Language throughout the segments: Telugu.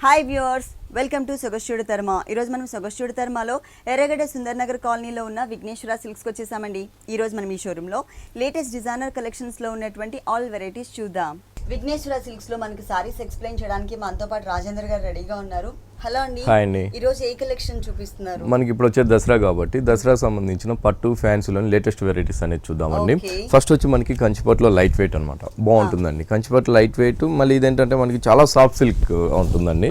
హాయ్ వ్యూవర్స్, వెల్కమ్ టు సొగస్టుడు తర్మ. ఈరోజు మనం సొగస్టుడు తర్మలో ఎర్రగడ్డ సుందర్ నగర్ కాలనీలో ఉన్న విఘ్నేశ్వర సిల్క్స్కి వచ్చేసామండి. ఈరోజు మనం ఈ షోరూంలో లేటెస్ట్ డిజైనర్ కలెక్షన్స్లో ఉన్నటువంటి ఆల్ వెరైటీస్ చూద్దాం. విఘ్నేశ్వర సిల్క్స్లో మనకి సారీస్ ఎక్స్ప్లెయిన్ చేయడానికి మనతో పాటు రాజేంద్ర గారు రెడీగా ఉన్నారు. హలో అండి. హాయ్ అండి. ఈరోజు ఏ కలెక్షన్ చూపిస్తున్నారు? మనకి ఇప్పుడు వచ్చే దసరా కాబట్టి దసరాకు సంబంధించిన పట్టు ఫ్యాన్సీలోని లేటెస్ట్ వెరైటీస్ అనేది చూద్దామండి. ఫస్ట్ వచ్చి మనకి కంచిపట్టులో లైట్ వెయిట్ అనమాట, బాగుంటుందండి. కంచిపట్టు లైట్ వెయిట్, మళ్ళీ ఇదేంటంటే మనకి చాలా సాఫ్ట్ సిల్క్ ఉంటుందండి.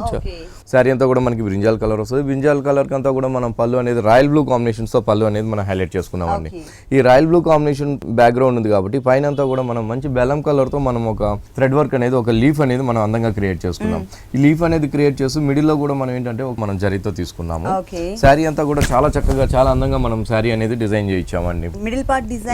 శారీ అంతా కూడా మనకి బ్రింజాల్ కలర్ వస్తుంది. బ్రింజాల్ కలర్ అంతా కూడా మనం పళ్ళు అనేది రాయల్ బ్లూ కాంబినేషన్స్ తో పళ్ళు అనేది మనం హైలైట్ చేసుకున్నామండి. ఈ రాయల్ బ్లూ కాంబినేషన్ బ్యాక్గ్రౌండ్ ఉంది కాబట్టి పైన అంతా కూడా మనం మంచి బెల్లం కలర్ తో మనం ఒక థ్రెడ్ వర్క్ అనేది, ఒక లీఫ్ అనేది మనం అందంగా క్రియేట్ చేసుకున్నాం. ఈ లీఫ్ అనేది క్రియేట్ చేస్తూ మిడిల్ లో కూడా మనం ఏంటంటే మనం జరీతో తీసుకున్నాము. శారీ అంతా కూడా చాలా చక్కగా, చాలా అందంగా మనం శారీ అనేది డిజైన్ చేయించామండి.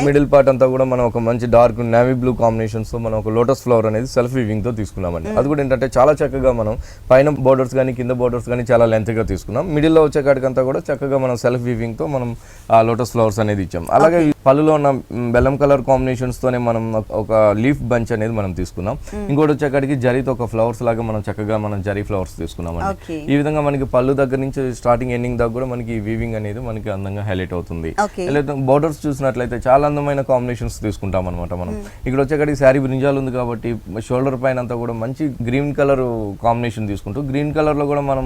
మిడిల్ పార్ట్ అంతా కూడా మనం ఒక మంచి డార్క్ నేవీ బ్లూ కాంబినేషన్స్ తో మనం ఒక లోటస్ ఫ్లవర్ అనేది సెల్ఫ్ వీవింగ్ తో తీసుకున్నామండి. అది కూడా ఏంటంటే చాలా చక్కగా మనం పైన బోర్డర్స్ కానీ కింద బోర్డర్స్ కానీ చాలా లెంత్ గా తీసుకున్నాం. మిడిల్ లో వచ్చే కాడికంతా కూడా చక్కగా మనం సెల్ఫ్ వీవింగ్ తో మనం ఆ లోటస్ ఫ్లవర్స్ అనేది ఇచ్చాం. అలాగే పళ్ళులో ఉన్న బెల్లం కలర్ కాంబినేషన్స్ తోనే మనం ఒక లీఫ్ బంచ్ అనేది మనం తీసుకున్నాం. ఇంకోటి వచ్చేకాడికి జరీతో ఒక ఫ్లవర్స్ లాగా మనం చక్కగా మనం జరీ ఫ్లవర్స్ తీసుకున్నాం అండి. ఈ విధంగా మనకి పళ్ళు దగ్గర నుంచి స్టార్టింగ్ ఎండింగ్ దాకా కూడా మనకి వీవింగ్ అనేది మనకి అందంగా హైలైట్ అవుతుంది. బోర్డర్స్ చూసినట్లయితే చాలా అందమైన కాంబినేషన్స్ తీసుకుంటాం అనమాట మనం. ఇక్కడ వచ్చేకాడికి శారీ బ్రింజాల్ ఉంది కాబట్టి షోల్డర్ పైన అంతా కూడా మంచి గ్రీన్ కలర్ కాంబినేషన్ తీసుకుంటూ, గ్రీన్ కలర్ లో కూడా మనం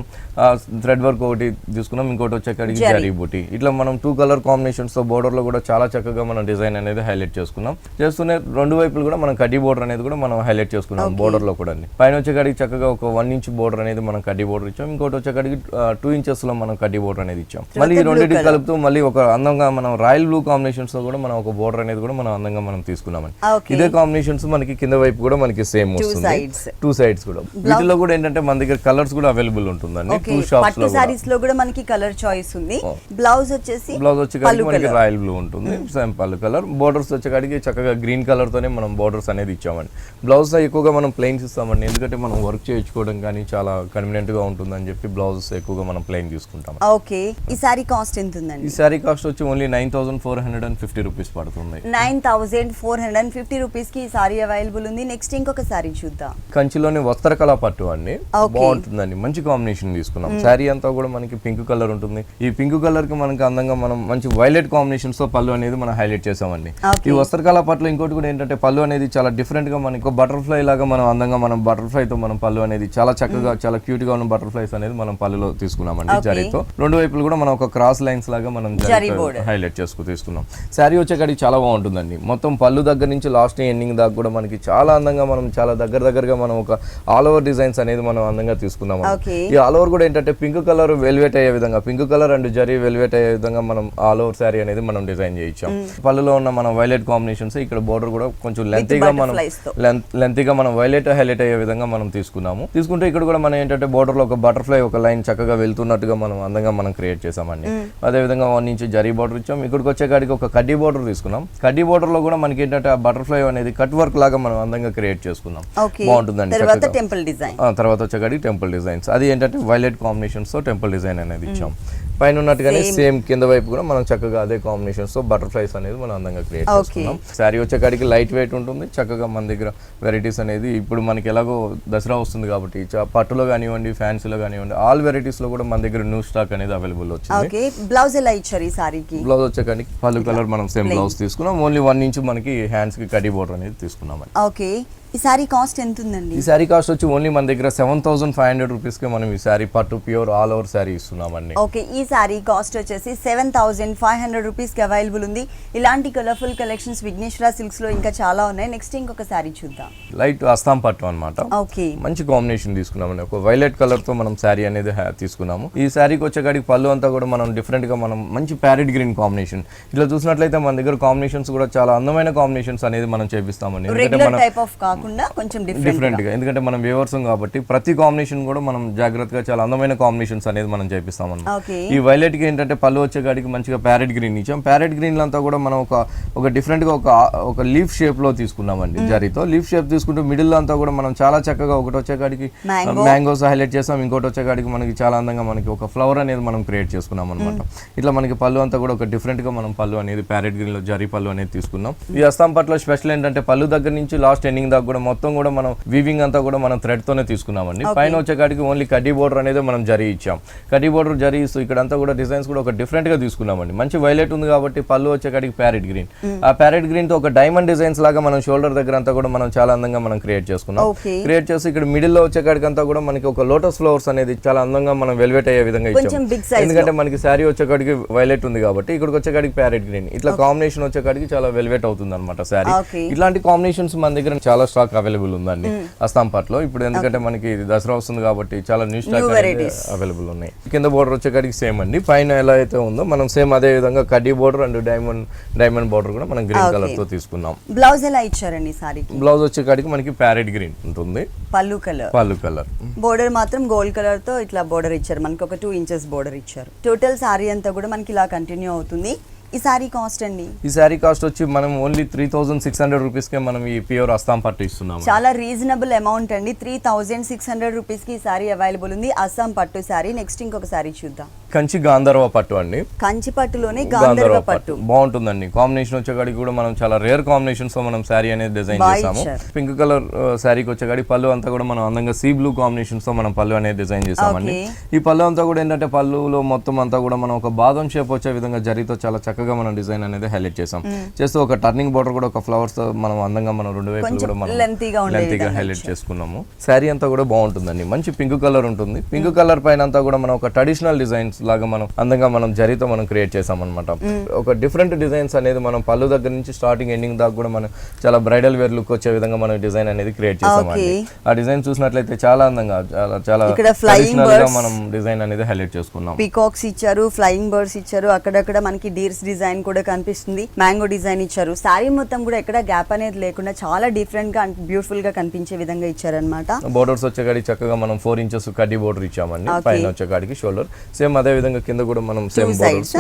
థ్రెడ్ వర్క్ ఒకటి తీసుకున్నాం. ఇంకోటి వచ్చేకాడికి జరీ బూటీ. ఇట్లా మనం 2 కలర్ కాంబినేషన్స్ తో బోర్డర్ లో కూడా చాలా చక్కగా మనం డిజైన్ అనేది హైలైట్ చేసుకున్నాం. చేస్తూనే రెండు వైపులు కూడా మనం కడ్డీ బోర్డర్ అనేది కూడా మనం హైలైట్ చేసుకున్నాం బోర్డర్ లో కూడా. పైన వచ్చేకాడికి చక్కగా ఒక 1 ఇంచ్ బోర్డర్ అనేది మనం కడ్డీ బోర్డర్ ఇచ్చాం. ఇంకోటి వచ్చేకాడికి 2 ఇంచెస్ లో మనం కడ్డీ బోర్డర్ అనేది ఇచ్చాం. మళ్ళీ ఈ రెండింటి కలుపుతూ మళ్ళీ ఒక అందంగా మనం రాయల్ బ్లూ కాంబినేషన్స్ తో కూడా మనం ఒక బోర్డర్ అనేది కూడా మనం అందంగా మనం తీసుకున్నామని. ఇదే కాంబినేషన్స్ మనకి కింద వైపు కూడా మనకి సేమ్ వస్తుంది, 2 సైడ్స్ కూడా. వీటిలో కూడా ఏంటంటే మన దగ్గర కలర్స్ కూడా అవైలబుల్ ఉంటుందండి. 2 షాప్స్ లో సారీస్ లో కూడా మనకి కలర్ చాయిస్ ఉంది. బ్లౌజ్ వచ్చేసి మనకి రాయల్ బ్లూ ఉంటుంది, సేమ్ పళ్ళు కలర్. బోర్డర్స్ వచ్చేకాడికి చక్కగా గ్రీన్ కలర్ తోనే మనం బోర్డర్స్ అనేది ఇచ్చామండి. బ్లౌజ్ ఎక్కువగా మనం ప్లెయిన్స్ ఇస్తామండి, ఎందుకంటే మనం వర్క్ చేయించుకోవడం కానీ చాలా కన్వీనియంట్ గా ఉంటుందని చెప్పి బ్లౌజెస్ ఎక్కువగా మనం ప్లెయిన్ తీసుకుంటాం. ఓకే, ఈ సారీ కాస్ట్ ఎంత ఉందండి? ఈ సారీ కాస్ట్ వచ్చి ఓన్లీ 9450 రూపీస్ పడుతుంది. 9450 రూపీస్ కి ఈ సారీ అవైలబుల్ ఉంది. నెక్స్ట్ ఇంకొక సారీ చూద్దాం. కంచిలోని వస్త్రకళ పట్టు అండి, బాగుంటుందండి. మంచి కాంబినేషన్ తీసుకున్నాం. శారీ అంతా కూడా మనకి పింక్ కలర్ ఉంటుంది. ఈ పింక్ కలర్ కి మనకి అందంగా మనం మంచి వైలెట్ కాంబినేషన్స్ తో పళ్ళు అనేది మనం హైలైట్ చేసామండి. ఈ వస్త్రకళ పట్ల ఇంకోటి కూడా ఏంటంటే పళ్ళు అనేది చాలా డిఫరెంట్ గా మనకి బటర్ఫ్లై లాగా మనం అందంగా మనం బటర్ఫ్లై తో మనం పళ్ళు అనేది చాలా చక్కగా, చాలా క్యూట్ గా ఉన్న బటర్ఫ్లైస్ అనేది మనం పళ్ళులో తీసుకున్నామండి. జరీతో రెండు వైపులు కూడా మనం ఒక క్రాస్ లైన్స్ లాగా మనం హైలైట్ చేసుకు తీసుకున్నాం. శారీ వచ్చేకాడికి చాలా బాగుంటుందండి. మొత్తం పళ్ళు దగ్గర నుంచి లాస్ట్ ఎండింగ్ దాకా కూడా మనకి చాలా అందంగా మనం చాలా దగ్గరగా మనం ఒక ఆల్ ఓవర్ డిజైన్స్ అనేది మనం అందంగా తీసుకున్నాం. ఈ ఆల్ ఓవర్ కూడా ఏంటంటే పింక్ కలర్ వెల్వెట్ అయ్యే విధంగా, pink colour and zari velvet అయ్యే విధంగా మనం ఆల్ ఓవర్ శారీ అనేది మనం డిజైన్ చేయించాం. పళ్ళులో ఉన్న మనం వైలెట్ కాంబినేషన్స్, ఇక్కడ బోర్డర్ కూడా కొంచెం లెంతీగా మనం వైలెట్ హైలైట్ అయ్యే విధంగా మనం తీసుకున్నాము. తీసుకుంటే ఇక్కడ కూడా మనం ఏంటంటే బోర్డర్ లో ఒక బటర్ఫ్లై ఒక లైన్ చక్కగా వెళ్తున్నట్టుగా మనం అందంగా మనం క్రియేట్ చేసామండి. అదే విధంగా 1 ఇంచ్ జరీ బోర్డర్ ఇచ్చాం. ఇక్కడికి వచ్చేకాడికి ఒక కడ్డీ బోర్డర్ తీసుకున్నాం. కడ్డీ బోర్డర్ లో కూడా మనకి ఏంటంటే ఆ బటర్ఫ్లై అనేది కట్ వర్క్ లాగా మనం అందంగా క్రియేట్ చేసుకున్నాం. బాగుంటుందండి. తర్వాత వచ్చేకాడికి టెంపుల్ డిజైన్స్, అది ఏంటంటే వైలెట్ కాంబినేషన్స్ తో టెంపుల్ డిజైన్ అనేది ఇచ్చాం. పైన ఉన్నట్టుగానే సేమ్ కింద వైపు కూడా మనం చక్కగా అదే కాంబినేషన్స్ తో బటర్ఫ్లైస్ అనేది మనం అందంగా క్రియేట్ చేసుకున్నాం. శారీ వచ్చేకాడికి లైట్ వెయిట్ ఉంటుంది. చక్కగా మన దగ్గర వెరైటీస్ అనేది ఇప్పుడు మనకి ఎలాగో దసరా వస్తుంది కాబట్టి పట్టులో కానివ్వండి, ఫ్యాన్సీలో కానివ్వండి, ఆల్ వెరైటీస్ లో కూడా మన దగ్గర న్యూ స్టాక్ అనేది అవైలబుల్ వచ్చింది. బ్లౌజ్ ఎలా ఇచ్చారు ఈ సారీకి? బ్లౌజ్ వచ్చేకాడికి పళ్ళు కలర్ మనం సేమ్ బ్లౌజ్ తీసుకున్నాం. ఓన్లీ 1 ఇంచ్ మనకి హ్యాండ్స్ కి కడ్డీ బోర్డర్ అనేది తీసుకున్నాం. ఓకే, ఈ సారీ కాస్ట్ ఎంత ఉందండి? ఈ సారీ కాస్ట్ వచ్చి ఓన్లీ మన దగ్గర 7500 రూపీస్ కి మనం ఈ సారీ పట్టు ప్యూర్ ఆల్ ఓవర్ సారీ ఇస్తున్నామండి. ఓకే, ఈ సారీ కాస్ట్ వచ్చేసి 7500 రూపీస్ కి అవైలబుల్ ఉంది. ఇలాంటి కలర్ఫుల్ కలెక్షన్స్ విఘ్నేశ్వర సిల్క్స్ లో ఇంకా చాలా ఉన్నాయి. నెక్స్ట్ ఇంకొక సారీ చూద్దాం. లైట్ అస్సాం పట్టు అన్నమాట. ఓకే, మంచి కాంబినేషన్ తీసుకున్నామండి. ఒక వైలెట్ కలర్ తో మనం సారీ అనేది తీసుకున్నాము. ఈ సారీకి వచ్చేకాడికి పళ్ళు అంతా కూడా మనం డిఫరెంట్ గా మనం మంచి ప్యారెట్ గ్రీన్ కాంబినేషన్, ఇట్లా చూసినట్లయితే మన దగ్గర కాంబినేషన్స్ కూడా చాలా అందమైన కాంబినేషన్స్ అనేది మనం చేపిస్తామండి. డిఫరెంట్ గా, ఎందుకంటే మనం వ్యూవర్స్ కాబట్టి ప్రతి కాంబినేషన్ కూడా మనం జాగ్రత్తగా చాలా అందమైన కాంబినేషన్స్ అనేది మనం చేపిస్తామన్నమాట. ఈ వైలెట్ కి ఏంటంటే పళ్ళు వచ్చేకాడికి మంచిగా ప్యారెట్ గ్రీన్ ఇచ్చాం. ప్యారెట్ గ్రీన్ అంతా కూడా మనం ఒక డిఫరెంట్ గా ఒక లీఫ్ షేప్ లో తీసుకున్నామండి. జరీతో లీఫ్ షేప్ తీసుకుంటూ మిడిల్ లో అంతా కూడా మనం చాలా చక్కగా ఒకటి వచ్చేకాడికి మ్యాంగోస్ హైలైట్ చేసాం. ఇంకోటి వచ్చేకాడికి మనకి చాలా అందంగా మనకి ఒక ఫ్లవర్ అనేది మనం క్రియేట్ చేసుకున్నాం అనమాట. ఇట్లా మనకి పళ్ళు అంతా కూడా ఒక డిఫరెంట్ గా మనం పళ్ళు అనేది ప్యారెట్ గ్రీన్ లో జరీ పళ్ళు అనేది తీసుకున్నాం. ఈ అస్సాం పట్టులో స్పెషల్ ఏంటంటే పళ్ళు దగ్గర నుంచి లాస్ట్ ఎండింగ్ దాకా కూడా మొత్తం కూడా మనం వీవింగ్ అంతా కూడా మనం థ్రెడ్ తోనే తీసుకున్నామండి. పైన వచ్చేకాడికి ఓన్లీ కడ్డీ బోర్డర్ అనేది మనం జరీ ఇచ్చాం. కడ్డీ బోర్డర్ జరీ ఇస్తూ ఇక్కడ అంతా కూడా డిజైన్స్ కూడా ఒక డిఫరెంట్ గా తీసుకున్నామండి. మంచి వైలెట్ ఉంది కాబట్టి పళ్ళు వచ్చేకాడికి ప్యారెట్ గ్రీన్, ఆ ప్యారెట్ గ్రీన్ తో ఒక డైమండ్ డిజైన్స్ లాగా మనం షోల్డర్ దగ్గర అంతా కూడా మనం చాలా అందంగా మనం క్రియేట్ చేసుకున్నాం. క్రియేట్ చేసి ఇక్కడ మిడిల్ లో వచ్చేకాడికి అంతా కూడా మనకి ఒక లోటస్ ఫ్లవర్స్ అనేది చాలా అందంగా మనం వెల్వెట్ అయ్యే విధంగా ఇచ్చాం. ఎందుకంటే మనకి శారీ వచ్చేకాడికి వైలెట్ ఉంది కాబట్టి ఇక్కడికి వచ్చేకాడికి ప్యారెట్ గ్రీన్, ఇట్లా కాంబినేషన్ వచ్చేకాడికి చాలా వెల్వెట్ అవుతుంది అనమాట శారీ. ఇట్లాంటి కాంబినేషన్స్ మన దగ్గర చాలా స్టాక్ అవైలబుల్ ఉందండి అస్తాంపట్లో ఇప్పుడు. ఎందుకంటే మనకి దసరా వస్తుంది కాబట్టి చాలా న్యూ స్టాక్ అవైలబుల్ ఉన్నాయి. కింద బోర్డర్ వచ్చేకాడికి సేమ్ అండి, పైన ఎలా అయితే ఉందో మనం సేమ్ అదే విధంగా కడ్డీ బోర్డర్ అండ్ డైమండ్ బోర్డర్ కూడా మనం గ్రీన్ కలర్ తో తీసుకున్నాం. బ్లౌజ్ ఎలా ఇచ్చారండి సారీకి? బ్లౌజ్ వచ్చేకాడికి మనకి ప్యారెట్ గ్రీన్ ఉంటుంది, పళ్ళు కలర్. బోర్డర్ మాత్రం గోల్డ్ కలర్ తో ఇట్లా బోర్డర్ ఇచ్చారు, మనకి ఒక 2 ఇంచెస్ బోర్డర్ ఇచ్చారు. టోటల్ సారీ అంతా కూడా మనకి ఇలా కంటిన్యూ అవుతుంది. ఈ సారీ కాస్ట్ అండి? ఈ సారీ కాస్ట్ వచ్చి మనం ఓన్లీ 3600 రూపీస్ కే మనం ఈ ప్యూర్ అస్సాం పట్టు ఇస్తున్నాం. చాలా రీజనబుల్ అమౌంట్ అండి. 3600 రూపీస్ కి ఈ సారీ అవైలబుల్ ఉంది, అస్సాం పట్టు సారీ. నెక్స్ట్ ఇంకొక సారీ చూద్దాం. కంచి గాంధర్వ పట్టు అండి. కంచి పట్టులోనే గాంధర్వ పట్టు బాగుంటుందండి. కాంబినేషన్ వచ్చేకాడికి కూడా మనం చాలా రేర్ కాంబినేషన్స్ తో మనం సారీ అనేది డిజైన్ చేసాము. పింక్ కలర్ సారీకి వచ్చేకాడికి పళ్ళు అంతా కూడా మనం అందంగా సీ బ్లూ కాంబినేషన్స్ తో మనం పళ్ళు అనేది డిజైన్ చేసామండి. ఈ పళ్ళు అంతా కూడా ఏంటంటే పళ్ళులో మొత్తం అంతా కూడా మనం ఒక బాదం షేప్ వచ్చే విధంగా జరీతో చాలా చక్కగా మనం డిజైన్ అనేది హైలైట్ చేసాం. చేస్తూ ఒక టర్నింగ్ బోర్డర్ కూడా ఒక ఫ్లవర్స్ తో మనం అందంగా మనం రెండు వైపులు కూడా మనం లెంతీగా హైలైట్ చేసుకున్నాము. సారీ అంతా కూడా బాగుంటుందండి. మంచి పింక్ కలర్ ఉంటుంది. పింక్ కలర్ పైన అంతా కూడా మనం ఒక ట్రెడిషనల్ డిజైన్స్ లాగా మనం అందంగా మనం జరీతో మనం క్రియేట్ చేసాం అనమాట. ఒక డిఫరెంట్ డిజైన్స్ అనేది మనం పళ్ళు దగ్గర నుంచి స్టార్టింగ్ ఎండింగ్ దాకా కూడా మనం చాలా బ్రైడల్ వేర్ లుక్ వచ్చే విధంగా మనం డిజైన్ అనేది క్రియేట్ చేసామండి. ఆ డిజైన్ చూసినట్లయితే చాలా అందంగా చాలా ట్రెడిషనల్ గా మనం డిజైన్ అనేది హైలైట్ చేసుకున్నాం. పీకాక్స్ ఇచ్చారు, ఫ్లయింగ్ బర్డ్స్ ఇచ్చారు, అక్కడక్కడ మనకి డీర్స్ డిజైన్ కూడా కనిపిస్తుంది, మ్యాంగో డిజైన్ ఇచ్చారు. సారీ మొత్తం కూడా ఎక్కడ గ్యాప్ అనేది లేకుండా చాలా డిఫరెంట్ గా బ్యూటిఫుల్ గా కనిపించే విధంగా ఇచ్చారనమాట. బోర్డర్స్ వచ్చేకాడికి చక్కగా మనం 4 ఇంచెస్ కడ్డీ బోర్డర్ ఇచ్చామండి. పైన వచ్చేకాడికి షోల్డర్ సేమ్ అదే విధంగా కింద కూడా మనం సేమ్ బోర్డర్స్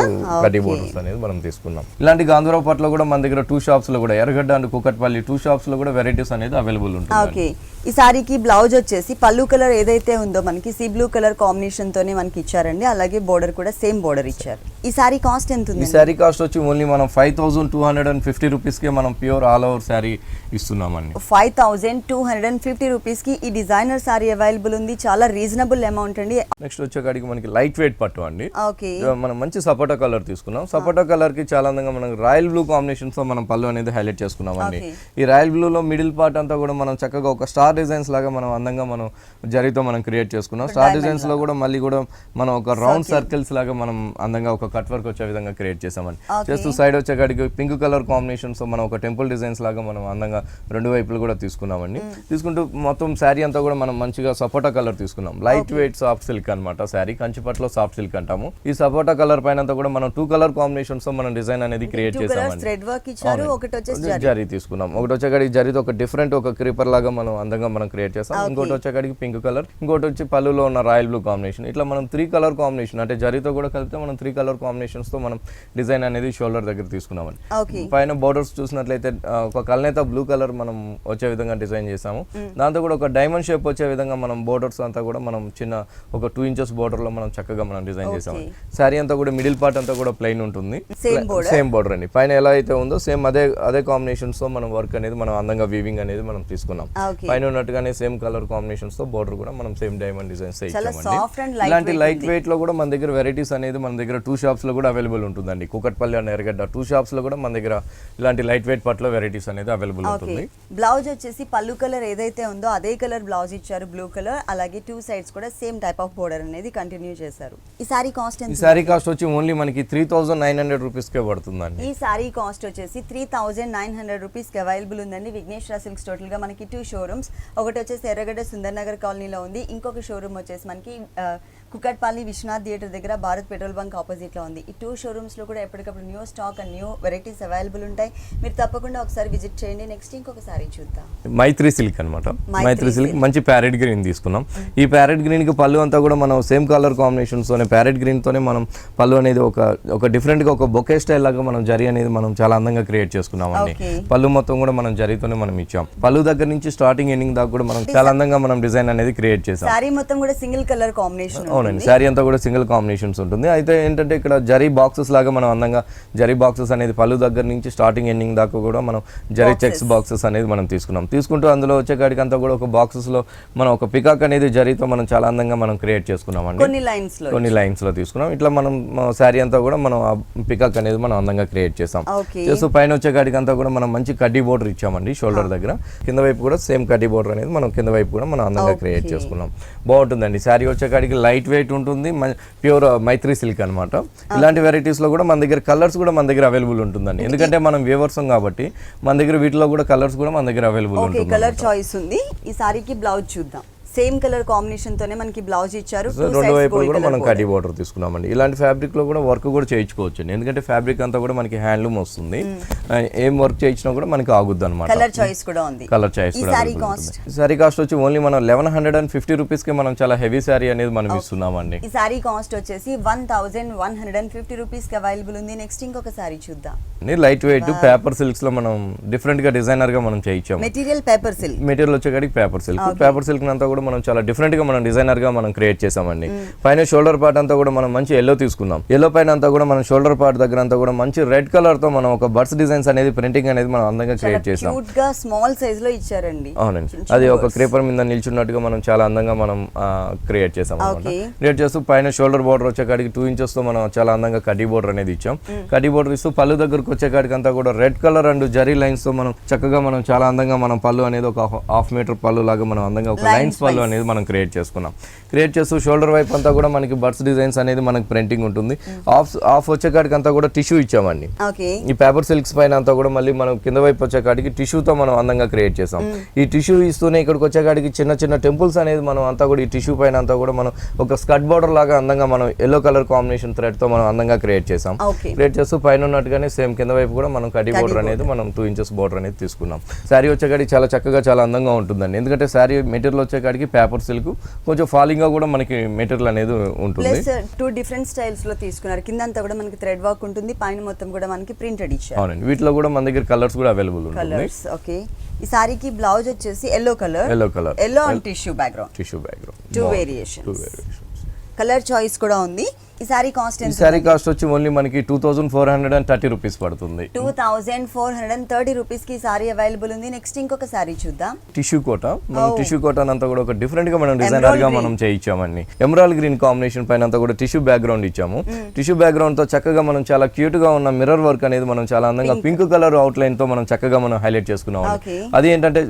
కడ్డీ బోర్డర్స్ అనేది మనం తీసుకున్నాం. ఇలాంటి గాంధర్వ పట్టులో కూడా మన దగ్గర 2 షాప్స్ లో కూడా ఎర్రగడ్డ అండ్ కూకట్పల్లి 2 షాప్స్ లో కూడా వెరైటీస్ అనేది అవైలబుల్ ఉంటుంది. ఈ సారీకి బ్లౌజ్ వచ్చేసి పళ్ళు కలర్ ఏదైతే ఉందో మనకి సీ బ్లూ కలర్ కాంబినేషన్ తోనే మనకి ఇచ్చారండి. అలాగే బోర్డర్ కూడా సేమ్ బోర్డర్ ఇచ్చారు. ఈ సారీ కాస్ట్ ఎంత ఉంది? ఈ సారీ కాస్ట్ వచ్చి ఓన్లీ మనం 5250 రూపీస్ కి మనం ప్యూర్ ఆల్ ఓవర్ సారీ ఇస్తున్నామండి. 5250 రూపీస్ కి ఈ డిజైనర్ సారీ అవైలబుల్ ఉంది. చాలా రీజనబుల్ అమౌంట్ అండి. నెక్స్ట్ వచ్చేకాడికి మనకి లైట్ వెయిట్ పట్టు అండి. మనం మంచి సపోటా కలర్ తీసుకున్నాం. సపోటా కలర్ కి చాలా అందంగా మనం రాయల్ బ్లూ కాంబినేషన్స్ తో మనం పళ్ళు అనేది హైలైట్ చేసుకున్నామండి. ఈ రాయల్ బ్లూ లో మిడిల్ పార్ట్ అంతా కూడా మనం చక్కగా ఒక స్టార్ డిజైన్స్ లాగా మనం అందంగా మనం జరీతో మనం క్రియేట్ చేసుకున్నాం. స్టార్ డిజైన్స్ లో కూడా మళ్ళీ కూడా మనం ఒక రౌండ్ సర్కిల్స్ లాగా మనం అందంగా ఒక కట్ వర్క్ వచ్చే విధంగా క్రియేట్ చేసామండి. చేస్తూ సైడ్ వచ్చేకాడికి పింక్ కలర్ కాంబినేషన్స్ తో మనం ఒక టెంపుల్ డిజైన్స్ లాగా మనం అందంగా రెండు వైపులు కూడా తీసుకున్నామండి. తీసుకుంటూ మొత్తం శారీ అంతా కూడా మనం మంచిగా సపోటా కలర్ తీసుకున్నాం. లైట్ వెయిట్ సాఫ్ట్ సిల్క్ అనమాట శారీ. కంచిపట్లో సాఫ్ట్ సిల్క్ అంటాము. ఈ సపోటా కలర్ పైన అంతా కూడా మనం 2 కలర్ కాంబినేషన్స్ తో మనం డిజైన్ అనేది క్రియేట్ చేసామండి. జరీ తీసుకున్నాం. ఒకటి వచ్చేకాడికి జరీతో ఒక డిఫరెంట్ ఒక క్రీపర్ లాగా మనం అందంగా మనం క్రియేట్ చేసాం. ఇంకోటి వచ్చేకాడికి పింక్ కలర్, ఇంకోటి వచ్చి పళ్ళులో ఉన్న రాయల్ బ్లూ కాంబినేషన్. ఇట్లా మనం 3 కలర్ కాంబినేషన్ అంటే జరీతో కూడా కలిపితే మనం 3 కలర్ కాంబినేషన్స్ తో మనం డిజైన్ అనేది షోల్డర్ దగ్గర తీసుకున్నామండి. పైన బోర్డర్స్ చూసినట్లయితే ఒక కల్నేత బ్లూ కలర్ మనం వచ్చే విధంగా డిజైన్ చేసాము. దాంతో కూడా ఒక డైమండ్ షేప్ వచ్చే విధంగా మనం బోర్డర్స్ అంతా కూడా మనం చిన్న ఒక 2 ఇంచెస్ బోర్డర్ లో మనం చక్కగా మనం డిజైన్ చేసాము. శారీ అంతా కూడా మిడిల్ పార్ట్ అంతా కూడా ప్లెయిన్ ఉంటుంది. సేమ్ బోర్డర్ అండి. పైన ఎలా అయితే ఉందో సేమ్ అదే కాంబినేషన్స్ తో మనం వర్క్ అనేది మనం అందంగా వీవింగ్ అనేది మనం తీసుకున్నాం. పైన ఉన్నట్టుగానే సేమ్ కలర్ కాంబినేషన్స్ తో బోర్డర్ కూడా మనం సేమ్ డైమండ్ డిజైన్స్ ఇచ్చామండి. ఇలాంటి లైట్ వెయిట్ లో కూడా మన దగ్గర వెరైటీస్ అనేది మన దగ్గర 2 షాప్స్ లో కూడా అవైలబుల్ ఉంటుందండి. కూకట్పల్లి అండ్ ఎర్రగడ్డ 2 షాప్స్ లో కూడా మన దగ్గర ఇలాంటి లైట్ వెయిట్ పట్లో వెరైటీస్ అనేది అవైలబుల్ ఉంటుంది. బ్లౌజ్ వచ్చేసి పళ్ళు కలర్ ఏదైతే ఉందో అదే కలర్ బ్లౌజ్ ఇచ్చారు, బ్లూ కలర్. అలాగే 2 సైడ్స్ కూడా సేమ్ టైప్ ఆఫ్ బోర్డర్ అనేది కంటిన్యూ చేశారు. ఈ సారీ కాస్ట్ ఎంత? ఈ సారీ కాస్ట్ వచ్చి ఓన్లీ మనకి 3900 రూపీస్ కే పడుతుందండి. ఈ సారీ కాస్ట్ వచ్చేసి 3900 రూపీస్ కి అవైలబుల్ ఉందండి. విఘ్నేశ్వర సిల్క్స్ టోటల్ గా మనకి 2 షోరూమ్స్. ఒకటి వచ్చేసి ఎర్రగడ్డ సుందర్ నగర్ కాలనీలో ఉంది. ఇంకొక షోరూమ్ వచ్చేసి మనకి కుకట్పల్లి విశ్వనాథ్ థియేటర్ దగ్గర భారత్ పెట్రోల్ బంక్ ఆపోజిట్ లో ఉంది. ఈ 2 షోరూమ్స్ లో కూడా ఎప్పటికప్పుడు new stock and new varieties available ఉంటాయి. మీరు తప్పకుండా ఒకసారి విజిట్ చేయండి. నెక్స్ట్ ఇంకొక సారీ చూద్దాం. మైత్రి సిల్క్ అనమాట. మైత్రి సిల్క్ మంచి ప్యారెట్ గ్రీన్ తీసుకున్నాం. ఈ ప్యారెట్ గ్రీన్ కి పళ్ళు అంతా కూడా మనం సేమ్ కలర్ కాంబినేషన్స్ తోనే ప్యారెట్ గ్రీన్ తోనే మనం పళ్ళు అనేది ఒక డిఫరెంట్ గా ఒక బొకే స్టైల్ లాగా మనం జరీ అనేది మనం చాలా అందంగా క్రియేట్ చేసుకున్నాం అండి. పళ్ళు మొత్తం కూడా మనం జరీతోనే మనం ఇచ్చాం. పళ్ళు దగ్గర నుంచి స్టార్టింగ్ ఎండింగ్ దాకా కూడా మనం చాలా అందంగా మనం డిజైన్ అనేది క్రియేట్ చేసాం. సారీ మొత్తం కూడా సింగిల్ కలర్ కాంబినేషన్ అవునండి, శారీ అంతా కూడా సింగిల్ కాంబినేషన్స్ ఉంటుంది. అయితే ఏంటంటే ఇక్కడ జరీ బాక్సెస్ లాగా మనం అందంగా జరీ బాక్సెస్ అనేది పళ్ళు దగ్గర నుంచి స్టార్టింగ్ ఎండింగ్ దాకా కూడా మనం జరీ చెక్స్ బాక్సెస్ అనేది మనం తీసుకుంటూ అందులో వచ్చే కాడికి అంతా కూడా ఒక బాక్సెస్ లో మనం ఒక పికాక్ అనేది జరీతో మనం చాలా అందంగా మనం క్రియేట్ చేసుకున్నామండి. కొన్ని లైన్స్ లో తీసుకున్నాం. ఇట్లా మనం శారీ అంతా కూడా మనం పికాక్ అనేది మనం అందంగా క్రియేట్ చేసాం. చేస్తూ పైన వచ్చే కాడికి అంతా కూడా మనం మంచి కడ్డీ బోర్డర్ ఇచ్చామండి షోల్డర్ దగ్గర. కింద వైపు కూడా సేమ్ కడ్డీ బోర్డర్ అనేది మనం కింద వైపు కూడా మనం అందంగా క్రియేట్ చేసుకున్నాం. బాగుంటుందండి. శారీ వచ్చే కాడికి లైట్ వెయిట్ ఉంటుంది, ప్యూర్ మైత్రి సిల్క్ అనమాట. ఇలాంటి వెరైటీస్ లో కూడా మన దగ్గర కలర్స్ కూడా మన దగ్గర అవైలబుల్ ఉంటుందండి. ఎందుకంటే మనం వ్యూవర్సం కాబట్టి మన దగ్గర వీటిలో కూడా కలర్స్ కూడా మన దగ్గర అవైలబుల్ ఉంటుంది. కలర్ చాయిస్ ఉంది. ఈ సారీకి బ్లౌజ్ చూద్దాం. సేమ్ కలర్ కాంబినేషన్ తోనే మనకి బ్లాజ్ ఇచ్చారు. రెండు వైపులు కూడా మనం కడ్డీ బోర్డర్ తీసుకున్నామండి. ఇలాంటి ఫ్యాబ్రిక్ లో కూడా వర్క్ కూడా చేయించుకోవచ్చు అండి. ఎందుకంటే ఫ్యాబ్రిక్ అంతా కూడా మనకి హ్యాండ్లూమ్ వస్తుంది. ఏం వర్క్ చేయించినా కూడా మనకి ఆగుద్ది అనమాట. కలర్ చాయిస్ కూడా ఉంది. సారీ కాస్ట్ వచ్చి ఓన్లీ మనం 1150 రూపీస్ కి మనం చాలా హెవీ సారీ అనేది మనం ఇస్తున్నామండి. ఈ సారీ కాస్ట్ వచ్చేసి 1150 రూపీస్ కి అవైలబుల్ ఉంది. నెక్స్ట్ ఇంకొక సారీ చూద్దాం. లైట్ వెయిట్ పేపర్ సిల్క్స్ లో మనం డిఫరెంట్ గా డిజైనర్ గా మనం చేయించాం. Material paper silk. మెటీరియల్ వచ్చేకాడికి పేపర్ సిల్క్. పేపర్ సిల్క్ అంతా కూడా మనం చాలా డిఫరెంట్ గా మనం డిజైనర్ గా మనం క్రియేట్ చేసామండి. పైన షోల్డర్ పార్ట్ అంతా కూడా మనం మంచి ఎల్లో తీసుకున్నాం. ఎల్లో పైన అంతా కూడా మనం షోల్డర్ పార్ట్ దగ్గర అంతా కూడా మంచి రెడ్ కలర్ తో మనం ఒక బర్డ్స్ డిజైన్స్ అనేది ప్రింటింగ్ అనేది మనం అందంగా క్రియేట్ చేసాం. క్యూట్ గా స్మాల్ సైజ్ లో ఇచ్చారండి. అవునండి, అది ఒక క్రేపర్ మీద నిల్చున్నట్టుగా మనం చాలా అందంగా మనం క్రియేట్ చేసాం అన్నమాట. క్రియేట్ చేస్తూ పైన షోల్డర్ బోర్డర్ వచ్చేకాడికి 2 ఇంచెస్ తో మనం చాలా అందంగా కడ్డీ బోర్డర్ అనేది ఇచ్చాం. కడ్డీ బోర్డర్ ఇస్తూ పళ్ళు దగ్గరకు వచ్చేకాడికి అంతా కూడా red colour and zari lines తో మనం చక్కగా మనం చాలా అందంగా మనం పళ్ళు అనేది ఒక హాఫ్ మీటర్ పళ్ళు లాగా మనం అందంగా ఒక లైన్స్ పళ్ళు అనేది మనం క్రియేట్ చేసుకున్నాం. క్రియేట్ చేస్తూ షోల్డర్ వైపు అంతా కూడా మనకి బర్డ్స్ డిజైన్స్ అనేది మనకి ప్రింటింగ్ ఉంటుంది. ఆఫ్ వచ్చేకాడికి అంతా కూడా టిష్యూ ఇచ్చామండి. ఈ పేపర్ సిల్క్స్ పైన అంతా కూడా మళ్ళీ మనం కింద వైపు వచ్చేకాడికి టిష్యూతో మనం అందంగా క్రియేట్ చేసాం. ఈ టిష్యూ ఇస్తూనే ఇక్కడికి వచ్చేకాడికి చిన్న చిన్న టెంపుల్స్ అనేది మనం అంతా కూడా ఈ టిష్యూ పైన అంతా కూడా మనం ఒక స్కర్ట్ బోర్డర్ లాగా అందంగా మనం ఎల్లో కలర్ కాంబినేషన్ థ్రెడ్ తో మనం అందంగా క్రియేట్ చేసాం. క్రియేట్ చేస్తూ పైన ఉన్నట్టుగానే సేమ్ కింద వైపు కూడా మనం కడ్డీ బోర్డర్ అనేది మనం 2 ఇంచెస్ బోర్డర్ అనేది తీసుకున్నాం. శారీ వచ్చేకాడికి చాలా చక్కగా చాలా అందంగా ఉంటుందండి. ఎందుకంటే శారీ మెటీరియల్ వచ్చేకాడికి పేపర్ సిల్క్ కొంచెం ఫాలింగ్ గా కూడా మనకి మెటీరియల్ అనేది ఉంటుంది. ప్లస్ 2 డిఫరెంట్ స్టైల్స్ లో తీసుకున్నారు. కింద అంతా కూడా మనకి థ్రెడ్ వర్క్ ఉంటుంది, పైన మొత్తం కూడా మనకి ప్రింటెడ్ ఇచ్చారు. అవునండి, వీటిలో కూడా మన దగ్గర కలర్స్ కూడా అవైలబుల్ ఉంటుంది. ఓకే, ఈ సారీకి బ్లౌజ్ వచ్చేసి yellow colour and tissue background 2 variations. Colour choice కూడా ఉంది. ఈ సారీ కాస్ట్ ఎంత? సారీ కాస్ట్ వచ్చి ఓన్లీ మనకి 2430 రూపీస్ పడుతుంది. 2430 రూపీస్ కి సారీ అవైలబుల్ ఉంది. నెక్స్ట్ ఇంకొక సారీ చూద్దాం. టిష్యూ కోట. మనం టిష్యూ కోట అంతా కూడా ఒక డిఫరెంట్ గా మనం డిజైనర్ గా మనం చేయించామండి. ఎమరాల్డ్ గ్రీన్ కాంబినేషన్ పైన అంతా కూడా టిష్యూ బ్యాక్గ్రౌండ్ ఇచ్చాము. టిష్యూ బ్యాక్గ్రౌండ్ తో చక్కగా మనం చాలా క్యూట్ గా ఉన్న మిర్రర్ వర్క్ అనేది మనం చాలా అందంగా పింక్ కలర్ అవుట్ లైన్ తో మనం చక్కగా మనం హైలైట్ చేసుకున్నాం. అది ఏంటంటే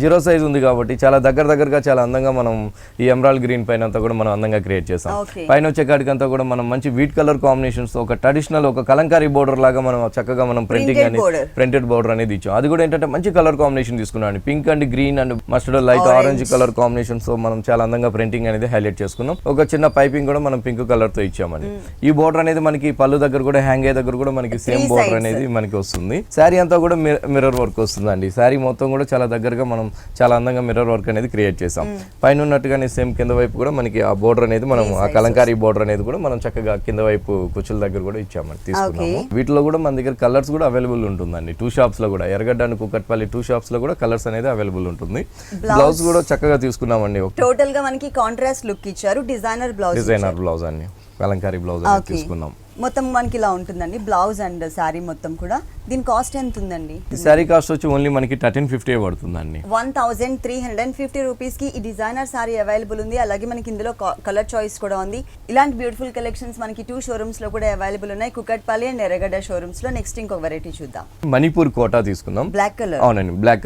0 సైజ్ ఉంది కాబట్టి చాలా దగ్గరగా చాలా అందంగా మనం ఈ ఎమరాల్డ్ గ్రీన్ పైన అంతా కూడా మనం అందంగా క్రియేట్ చేసాం. పైన వచ్చే కాడికి అంతా కూడా మనం మంచి వీట్ కలర్ కాంబినేషన్స్ ఒక ట్రెడిషనల్ ఒక కలంకారీ బోర్డర్ లాగా మనం చక్కగా మనం ప్రింటెడ్ బోర్డర్ అనేది ఇచ్చాం. అది కూడా ఏంటంటే మంచి కలర్ కాంబినేషన్ తీసుకున్నాం. Pink and green and mustard light orange colour combinations తో మనం చాలా అందంగా ప్రింటింగ్ అనేది హైలైట్ చేసుకున్నాం. ఒక చిన్న పైపింగ్ కూడా మనం పింక్ కలర్ తో ఇచ్చామండి. ఈ బోర్డర్ అనేది మనకి పళ్ళు దగ్గర కూడా హ్యాంగ్ అయ్యే దగ్గర కూడా మనకి సేమ్ బోర్డర్ అనేది మనకి వస్తుంది. శారీ అంతా కూడా మిర్రర్ వర్క్ వస్తుందండి. శారీ మొత్తం కూడా చాలా దగ్గరగా మనం చాలా అందంగా మిర్రర్ వర్క్ అనేది క్రియేట్ చేసాం. పైన ఉన్నట్టుగానే సేమ్ కింద వైపు కూడా మనకి ఆ బోర్డర్ అనేది మనం ఆ కలంకారీ బోర్డర్ అనేది కూడా మనం చక్కగా కింద వైపు కుచ్చుల దగ్గర కూడా ఇచ్చామండి, తీసుకున్నాము. వీటిలో కూడా మన దగ్గర కలర్స్ కూడా అవైలబుల్ ఉంటుందండి. 2 షాప్స్ లో కూడా ఎర్రగడ్డ అండ్ కుక్కట్పల్లి 2 షాప్స్ లో కూడా కలర్స్ అనేది అవైలబుల్ ఉంటుంది. బ్లౌజ్ కూడా చక్కగా తీసుకున్నామండి. టోటల్ గా మనకి కాంట్రాస్ట్ లుక్ ఇచ్చారు. డిజైనర్ బ్లౌజ్ అండి, కలంకారీ బ్లౌజ్ తీసుకున్నాం. మొత్తం మనకి ఇలా ఉంటుందండి బ్లౌజ్ అండ్ శారీ మొత్తం కూడా. దీని కాస్ట్ ఎంత ఉందండి? శారీ కాస్ట్ వచ్చి ఓన్లీ మనకి 1350 పడుతుందండి. 1350 రూపీస్ కి ఈ డిజైనర్ శారీ అవైలబుల్ ఉంది. అలాగే మనకి ఇందులో కలర్ చాయిస్ కూడా ఉంది. ఇలాంటి బ్యూటిఫుల్ కలెక్షన్స్ మనకి 2 షోరూమ్స్ లో కూడా అవైలబుల్ ఉన్నాయి, కుకట్పల్లి అండ్ ఎర్రగడ్డ షోరూమ్స్ లో. నెక్స్ట్ ఇంకొక వెరైటీ చూద్దాం. మణిపూర్ కోటా తీసుకుందాం. Black colour. అవునండి, బ్లాక్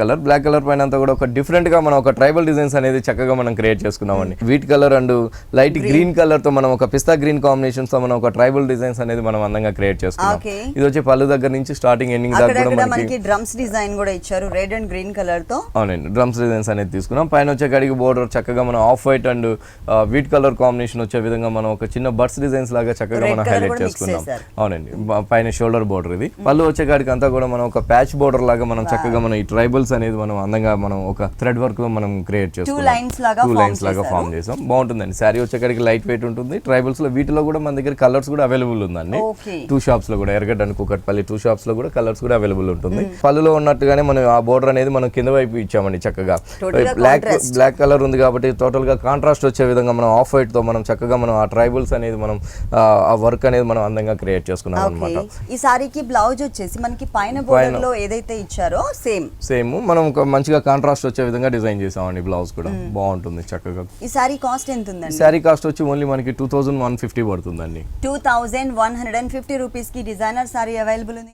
కలర్ పైన అంతా కూడా ఒక డిఫరెంట్ గా మనం ఒక ట్రైబల్ డిజైన్స్ అనేది చక్కగా మనం క్రియేట్ చేసుకున్నామండి. Wheat colour and light green colour తో మనం ఒక పిస్తా గ్రీన్ కాంబినేషన్స్ తో మనం ఒక ట్రైబల్ డిజైన్స్ అనేది మనం అందంగా క్రియేట్ చేసుకున్నాం. ఇది వచ్చి పళ్ళు దగ్గర నుంచి స్టార్టింగ్ ఎండింగ్ దాకా కూడా మనకి డ్రమ్స్ డిజైన్ కూడా ఇచ్చారు, రెడ్ అండ్ గ్రీన్ కలర్ తో. అవునండి, డ్రమ్స్ డిజైన్స్ అనేది తీసుకున్నాం. పైన వచ్చే కాడికి బోర్డర్ చక్కగా మనం off white and wheat colour combination వచ్చే విధంగా మనం ఒక చిన్న బర్డ్స్ డిజైన్స్ లాగా చక్కగా మనం హైలైట్ చేసుకున్నాం. అవునండి, పైన షోల్డర్ బోర్డర్ ఇది. పళ్ళు వచ్చే కాడికి అంతా కూడా మనం ఒక ప్యాచ్ బోర్డర్ లాగా మనం చక్కగా మనం ఈ ట్రైబల్స్ అనేది మనం అందంగా మనం ఒక థ్రెడ్ వర్క్ లో మనం క్రియేట్ చేసుకున్నాం. 2 లైన్స్ లాగా ఫామ్ చేసాం. బాగుంటుందండి. శారీ వచ్చే కాడికి లైట్ వెయిట్ ఉంటుంది. ట్రైబల్స్ లో వీటిలో కూడా మన దగ్గర కలర్స్ కూడా అవైలబుల్ ఉందండి. Okay. 2 షాప్స్ లో కూడా ఎర్రగడ్డ అండ్ కూకట్పల్లి 2 షాప్స్ లో కూడా కలర్స్ కూడా అవైలబుల్ ఉంటుంది. పళ్ళులో ఉన్నట్టుగానే మనం ఆ బోర్డర్ అనేది మనం కింద వైపు ఇచ్చామండి చక్కగా. బ్లాక్ కలర్ ఉంది కాబట్టి టోటల్ గా కాంట్రాస్ట్ వచ్చే విధంగా మనం ఆఫ్ వైట్ తో మనం చక్కగా మనం ఆ ట్రైబల్స్ అనేది మనం ఆ వర్క్ అనేది మనం అందంగా క్రియేట్ చేసుకున్నాం అన్నమాట. ఈ సారీకి బ్లౌజ్ వచ్చేసి మనకి పైన బోర్డర్ లో ఏదైతే ఇచ్చారో సేమ్ మనం ఒక మంచిగా కాంట్రాస్ట్ వచ్చే విధంగా డిజైన్ చేసామండి. బ్లౌజ్ కూడా బాగుంటుంది చక్కగా. ఈ సారీ కాస్ట్ ఎంత ఉందండి? సారీ కాస్ట్ వచ్చి ఓన్లీ మనకి 2150 పడుతుందండి. 2150 రూపీస్ కి డిజైనర్ సారీ అవైలబుల్ ఉంది.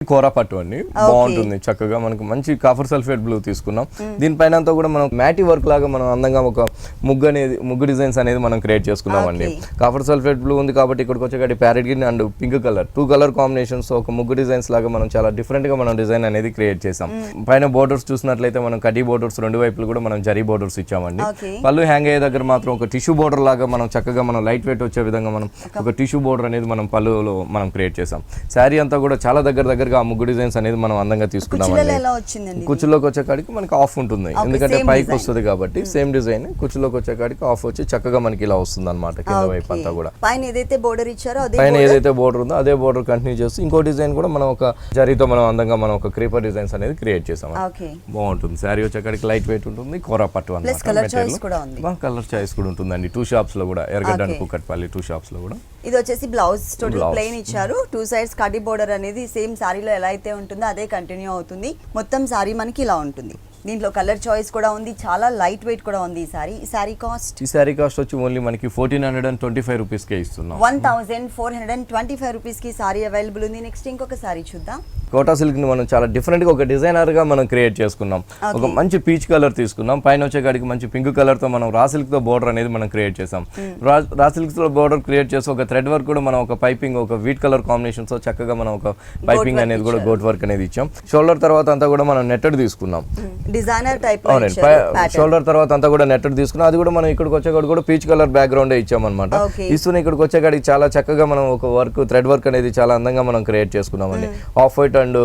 కోరా పట్టు అండి, బాగుంటుంది చక్కగా. మనకు మంచి కాఫర్ సల్ఫేట్ బ్లూ తీసుకున్నాం. దీనిపైన అంతా కూడా మనం మ్యాటి వర్క్ లాగా మనం అందంగా ఒక ముగ్గు డిజైన్స్ అనేది మనం క్రియేట్ చేసుకున్నాం అండి. కాఫర్ సల్ఫేట్ బ్లూ ఉంది కాబట్టి ఇక్కడికి వచ్చేకాడి parrot green and pink colour 2 colour combinations ఒక ముగ్గు డిజైన్స్ లాగా మనం చాలా డిఫరెంట్ గా మనం డిజైన్ అనేది క్రియేట్ చేసాం. పైన బోర్డర్స్ చూసినట్లయితే మనం కడ్డీ బోర్డర్స్ 2 వైపులు కూడా మనం జరీ బోర్డర్స్ ఇచ్చామండి. పళ్ళు హ్యాంగ్ అయ్యే దగ్గర మాత్రం ఒక టిష్యూ బోర్డర్ లాగా మనం చక్కగా మనం లైట్ వెయిట్ వచ్చే విధంగా మనం ఒక టిష్యూ బోర్డర్ అనేది మనం పళ్ళులో మనం క్రియేట్ చేసాం. శారీ అంతా కూడా చాలా దగ్గరగా ఆ ముగ్గు డిజైన్స్ అనేది మనం అందంగా తీసుకున్నామండి. కుచ్చులోకి వచ్చే కాడికి మనకి ఆఫ్ ఉంటుంది, ఎందుకంటే పైకి వస్తుంది కాబట్టి సేమ్ డిజైన్. కుచ్చులోకి వచ్చే కాడికి ఆఫ్ వచ్చి చక్కగా మనకి ఇలా వస్తుంది అనమాట. కింద వైపు అంతా కూడా పైన ఏదైతే బోర్డర్ ఇచ్చారో బోర్డర్ ఉందో అదే బోర్డర్ కంటిన్యూ చేస్తూ ఇంకో డిజైన్ కూడా మనం ఒక జరీతో మనం అందంగా మనం ఒక క్రీపర్ డిజైన్స్ అనేది క్రియేట్ చేసాం. బాగుంటుంది. శారీ వచ్చే కాడికి లైట్ వెయిట్ ఉంటుంది. కోరా పట్టు అన్నమాట. కలర్ చాయిస్ కూడా ఉంటుందండి 2 షాప్స్ లో కూడా, ఎర్రగడ్డ అండ్ కూకట్పల్లి 2 షాప్స్ లో కూడా. ఇది వచ్చేసి బ్లౌజ్ టోటల్ ప్లెయిన్ ఇచ్చారు. 2 సైడ్స్ కడ్డీ బోర్డర్ అనేది సేమ్ సారీలో ఎలా అయితే ఉంటుందో అదే కంటిన్యూ అవుతుంది. మొత్తం సారీ మనకి ఇలా ఉంటుంది. దీంట్లో కలర్ చాయిస్ కూడా ఉంది, చాలా లైట్ వెయిట్ కూడా ఉంది. ఈ సారీ కాస్ట్ వచ్చి ఓన్లీ మనకి 1425 రూపీస్ కే ఇస్తున్నాం. 1425 రూపీస్ కి సారీ అవైలబుల్ ఉంది. నెక్స్ట్ ఇంకొక సారీ చూద్దాం. కోటా సిల్క్ ని మనం చాలా డిఫరెంట్ గా ఒక డిజైనర్ గా మనం క్రియేట్ చేసుకున్నాం. ఒక మంచి పీచ్ కలర్ తీసుకున్నాం. పైన వచ్చే కాడికి మంచి పింక్ కలర్ తో మనం రా సిల్క్ తో బోర్డర్ అనేది మనం క్రియేట్ చేసాం. రా సిల్క్ తో బోర్డర్ క్రియేట్ చేసి ఒక థ్రెడ్ వర్క్ కూడా మనం ఒక పైపింగ్ ఒక వీట్ కలర్ కాంబినేషన్ తో చక్కగా మనం ఒక పైపింగ్ అనేది కూడా గోట్ వర్క్ అనేది ఇచ్చాం. షోల్డర్ తర్వాత అంతా కూడా మనం నెట్టెడ్ తీసుకున్నాం. డిజైనర్ టైప్ షోల్డర్ తర్వాత అంతా కూడా నెట్టెడ్ తీసుకున్నాం. అది కూడా మనం ఇక్కడికి వచ్చే కూడా పీచ్ కలర్ బ్యాక్గ్రౌండ్ ఇచ్చాం అనమాట. ఇస్తున్న ఇక్కడికి వచ్చే కాడికి చాలా చక్కగా మనం ఒక వర్క్ థ్రెడ్ వర్క్ అనేది చాలా అందంగా మనం క్రియేట్ చేసుకున్నాం అండి. Off white and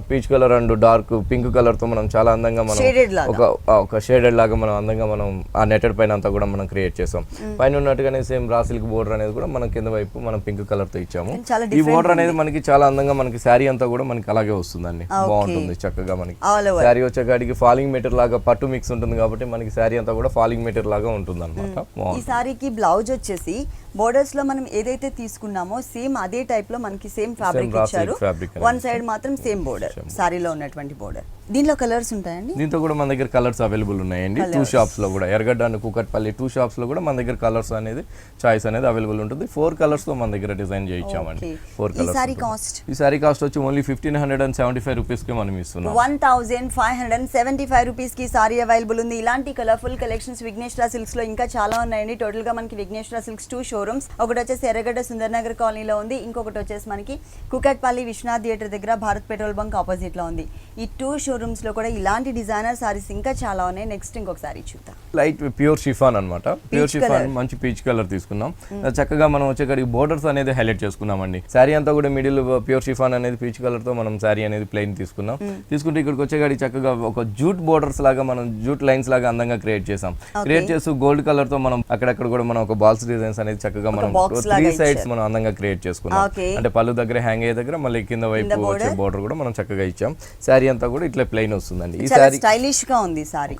peach colour and dark pink colour తో మనం చాలా అందంగా మనం ఒక షేడెడ్ లాగా మనం అందంగా మనం ఆ నెట్టెడ్ పైన అంతా కూడా మనం క్రియేట్ చేసాం. పైన ఉన్నట్టుగానే సేమ్ రా సిల్క్ బోర్డర్ అనేది కూడా మనం కింద వైపు మనం పింక్ కలర్ తో ఇచ్చాము. ఈ బోర్డర్ అనేది మనకి చాలా అందంగా మనకి శారీ అంతా కూడా మనకి అలాగే వస్తుందండి. బాగుంటుంది చక్కగా. మనకి శారీ వచ్చే కాడికి ఫాలింగ్ మెటీరియల్ లాగా పట్టు మిక్స్ ఉంటుంది కాబట్టి మనకి శారీ అంతా కూడా ఫాలింగ్ మెటీరియల్ లాగా ఉంటుంది అనమాట. ఈ సారీకి బ్లౌజ్ వచ్చేసి బోర్డర్స్ లో మనం ఏదైతే తీసుకున్నామో సేమ్ అదే టైప్ లో మనకి సేమ్ ఫ్యాబ్రిక్ ఇచ్చారు. వన్ సైడ్ మాత్రం సేమ్ బోర్డర్, సారీలో ఉన్నటువంటి బోర్డర్. దీంట్లో కలర్స్ ఉంటాయండి. దీంతో కూడా మన దగ్గర కలర్స్ అవైలబుల్ ఉన్నాయండి 2 షాప్స్ లో కూడా, ఎర్రగడ్డ అండ్ కూకట్పల్లి 2 షాప్స్ లో కూడా మన దగ్గర కలర్స్ అనేది చాయిస్ అనేది అవైలబుల్ ఉంటుంది. 4 కలర్స్ తో మన దగ్గర డిజైన్ చేయించామండి. 4 కలర్స్. ఈ సారీ కాస్ట్ వచ్చి ఓన్లీ 1575 రూపీస్ కి మనం ఇస్తున్నాం. 1575 రూపీస్ కి సారీ అవైలబుల్ ఉంది. ఇలాంటి కలర్ఫుల్ కలెక్షన్స్ విఘ్నేశ్వర సిల్క్స్ లో ఇంకా చాలా ఉన్నాయండి. టోటల్ గా మనకి విఘ్నేశ్వర సిల్క్స్ 2 షోరూమ్స్, ఒకటి వచ్చేసి ఎర్రగడ్డ సుందర్ నగర్ కాలనీలో ఉంది, ఇంకొకటి వచ్చేసి మనకి కుకట్పల్లి విశ్వనాథ్ థియేటర్ దగ్గర భారత్ పెట్రోల్ బంక్ ఆపోజిట్ లో ఉంది. ఈ 2 షోరూమ్స్ లో కూడా ఇలాంటి డిజైనర్ సారీస్ ఇంకా చాలా ఉన్నాయి. నెక్స్ట్ ఇంకొక సారీ చూద్దాం. లైట్ ప్యూర్ షిఫాన్ అన్నమాట. ప్యూర్ షిఫాన్ మంచి పీచ్ కలర్ తీసుకున్నాం. చక్కగా మనం వచ్చేకాడికి బోర్డర్స్ అనేది హైలైట్ చేసుకున్నామండి. శారీ అంతా కూడా మిడిల్ ప్యూర్ షిఫాన్ అనేది పీచ్ కలర్ తో మనం శారీ అనేది ప్లెయిన్ తీసుకున్నాం. తీసుకుంటే ఇక్కడికి వచ్చేకాడికి చక్కగా ఒక జూట్ బోర్డర్స్ లాగా మనం జూట్ లైన్స్ లాగా అందంగా క్రియేట్ చేసాం. క్రియేట్ చేస్తూ గోల్డ్ కలర్ తో మనం అక్కడక్కడ కూడా మనం ఒక బాల్స్ డిజైన్స్ అనేది చక్కగా మనం 3 సైడ్స్ మనం అందంగా క్రియేట్ చేసుకున్నాం. అంటే పళ్ళు దగ్గర హ్యాంగ్ అయ్యే దగ్గర మళ్ళీ కింద వైపు వచ్చే బోర్డర్ కూడా మనం చక్కగా ఇచ్చాం. శారీ అంతా కూడా ఇట్లా ప్లెయిన్ వస్తుందండి. ఈ సారీ స్టైలిష్ గా ఉంది. సారీ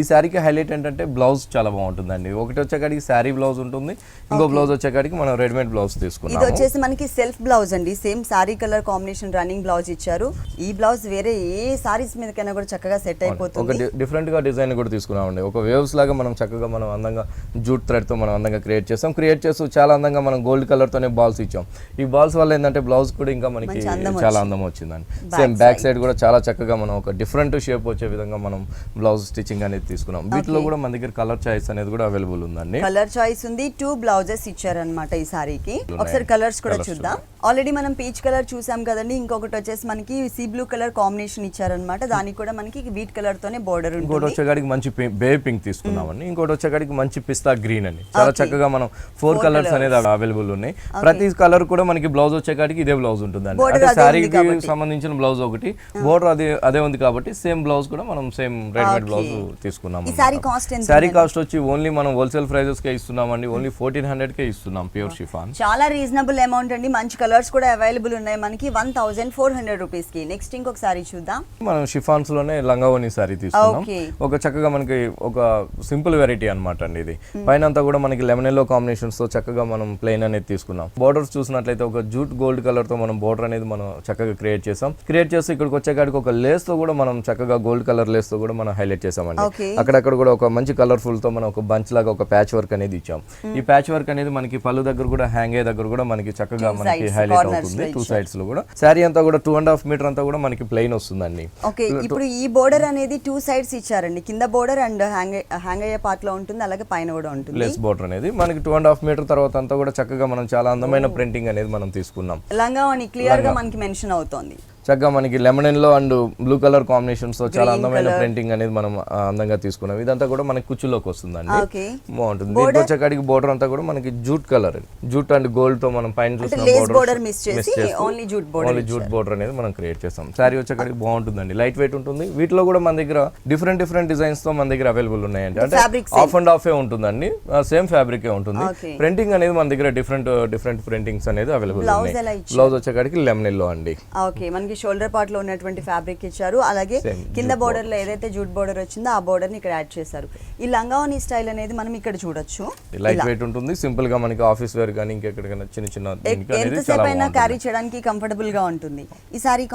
ఈ సారీకి హైలైట్ ఏంటంటే బ్లౌజ్ చాలా బాగుంటుందండి. ఒకటి వచ్చేకాడికి శారీ బ్లౌజ్ ఉంటుంది, ఇంకో బ్లౌజ్ వచ్చేకాడికి మనం రెడీమేడ్ బ్లౌజ్ తీసుకున్నాం. ఇది వచ్చేసి మనకి సెల్ఫ్ బ్లౌజ్ అండి. Same sorry colour combination running blouse ఇచ్చారు. ఈ బ్లౌజ్ వేరే ఏ సారీస్ మీదకైనా కూడా చక్కగా సెట్ అయిపోతుంది. ఒక డిఫరెంట్ గా డిజైన్ కూడా తీసుకున్నామండి. ఒక వేవ్స్ లాగా మనం చక్కగా మనం అందంగా జూట్ థ్రెడ్ తో మనం అందంగా క్రియేట్ చేస్తాం. క్రియేట్ చేస్తూ చాలా అందంగా మనం గోల్డ్ కలర్ తోనే బాల్స్ ఇచ్చాం. ఈ బాల్స్ వల్ల ఏంటంటే బ్లౌజ్ కూడా ఇంకా మనకి చాలా అందం వచ్చిందండి. సేమ్ బ్యాక్ సైడ్ కూడా చాలా చక్కగా మనం ఒక డిఫరెంట్ షేప్ వచ్చే విధంగా మనం బ్లౌజ్ స్టిచ్చింగ్ అనేది తీసుకున్నాం. వీటిలో కూడా మన దగ్గర కలర్ చాయిస్ అనేది కూడా అవైలబుల్ ఉందండి. కలర్ చాయిస్ ఉంది. 2 బ్లౌజెస్ ఇచ్చారన్నమాట ఈ సారీకి. ఒకసారి కలర్స్ కూడా చూద్దాం. ఆల్రెడీ మనం పీచ్ కలర్ చూసాం కదండి. ఇంకొకటి వచ్చేసి మనకి సీ బ్లూ కలర్ కాంబినేషన్ ఇచ్చారన్నమాట. దానికి కూడా మనకి వీట్ కలర్ తోనే బోర్డర్ ఉంటుంది. ఇంకోటి వచ్చేకాడికి మంచి బేబీ పింక్ తీసుకున్నామండి. ఇంకోటి వచ్చేకాడికి మంచి పిస్తా గ్రీన్ అండి. చాలా చక్కగా మనం 4 కలర్స్ అనేది అవైలబుల్ ఉన్నాయి. ప్రతి కలర్ కూడా మనకి బ్లౌజ్ వచ్చేకాడికి ఇదే బ్లౌజ్ ఉంటుందండి. అంటే శారీకి సంబంధించిన బ్లౌజ్ ఒకటి, బోర్డర్ అదే ఉంది ఉంది కాబట్టి సేమ్ బ్లౌజ్ కూడా మనం సేమ్ రెడీమేడ్ బ్లౌజ్ తీసుకున్నాం. ఈ సారీ కాస్ట్ ఎంత? సారీ కాస్ట్ వచ్చి ఓన్లీ మనం హోల్సేల్ ప్రైజెస్ కే ఇస్తున్నామండి. ఓన్లీ 1400 కే ఇస్తున్నాం ప్యూర్ షిఫాన్. చాలా రీజనబుల్ అమౌంట్ అండి. మంచి కలర్స్ కూడా అవైలబుల్ ఉన్నాయి మనకి 1400 రూపీస్ కి. నెక్స్ట్ ఇంకొక సారీ చూద్దాం. మనం షిఫాన్స్ లోనే లంగావోని సారీ తీసుకున్నాం. ఒక చక్కగా మనకి ఒక సింపుల్ వెరైటీ అన్నమాట అండి ఇది. పైన అంతా కూడా మనకి లెమన్ ఎల్లో కాంబినేషన్స్ తో చక్కగా మనం ప్లెయిన్ అనేది తీసుకున్నాం. బోర్డర్స్ చూసినట్లయితే ఒక జూట్ గోల్డ్ కలర్ తో మనం బోర్డర్ అనేది మనం చక్కగా క్రియేట్ చేసాం. క్రియేట్ చేసి ఇక్కడికి వచ్చేకాడికి ఒక లేస్ తో కూడా మనం చక్కగా గోల్డ్ కలర్ లేస్ తో కూడా మనం హైలైట్ చేసామండి. అక్కడక్కడ కూడా ఒక మంచి కలర్ఫుల్ తో మనం ఒక బంచ్ లాగా ఒక ప్యాచ్ వర్క్ అనేది ఇచ్చాం. ఈ ప్యాచ్ వర్క్ అనేది మనకి పళ్ళు దగ్గర కూడా హ్యాంగ్ అయ్యే దగ్గర కూడా మనకి చక్కగా మనకి హైలైట్ అవుతుంది. 2 సైడ్స్ లో కూడా శారీ అంతా కూడా 2.5 మీటర్ అంతా కూడా మనకి ప్లెయిన్ వస్తుందండి. ఓకే, ఇప్పుడు ఈ బోర్డర్ అనేది 2 సైడ్స్ ఇచ్చారండి. కింద బోర్డర్ అండ్ హ్యాంగ్ అయ్యే పార్ట్ లో ఉంటుంది, అలాగే పైన కూడా ఉంటుంది. లెస్ బోర్డర్ అనేది మనకి 2.5 మీటర్ తర్వాత అంతా కూడా చక్కగా మనం చాలా అందమైన ప్రింటింగ్ అనేది మనం తీసుకున్నాం. లంగావోని క్లియర్ గా మనకి మెన్షన్ అవుతోంది. చక్కగా మనకి lemon yellow and blue colour combinations తో చాలా అందమైన ప్రింటింగ్ అనేది మనం అందంగా తీసుకున్నాం. ఇదంతా కూడా మనకి కుచ్చులోకి వస్తుందండి, బాగుంటుంది. దీనికి వచ్చేకాడికి బోర్డర్ అంతా కూడా మనకి jute colour, jute and gold తో మనం పైన చూసిన బోర్డర్ మిస్ చేసి ఓన్లీ జూట్ బోర్డర్ అనేది మనం క్రియేట్ చేస్తాం. శారీ వచ్చేకాడికి బాగుంటుందండి, లైట్ వెయిట్ ఉంటుంది. వీటిలో కూడా మన దగ్గర డిఫరెంట్ డిజైన్స్ తో మన దగ్గర అవైలబుల్ ఉన్నాయండి. అంటే ఆఫ్ అండ్ ఆఫ్ ఉంటుందండి, సేమ్ ఫ్యాబ్రిక్ ఉంటుంది. ప్రింటింగ్ అనేది మన దగ్గర డిఫరెంట్ ప్రింటింగ్స్ అనేది అవైలబుల్ ఉన్నాయి. బ్లౌజ్ వచ్చేకాడికి లెమన్ ఎల్లో అండి. షోల్డర్ పార్ట్ లో ఉన్నటువంటి ఫ్యాబ్రిక్ ఇచ్చారు, అలాగే కింద బోర్డర్ లో ఏదైతే జూట్ బోర్డర్ వచ్చిందో ఆ బోర్డర్ ని ఇక్కడ యాడ్ చేశారు. ఈ లంగావోని స్టైల్ అనేది మనం ఇక్కడ చూడొచ్చు. లైట్ వెయిట్ ఉంటుంది, సింపుల్ గా మనకి ఆఫీస్ వేర్ గానీ ఇంకెక్కడికైనా చిన్న ఎంతసేపు అయినా క్యారీ చేయడానికి కంఫర్టబుల్ గా ఉంటుంది. ఈ సారీ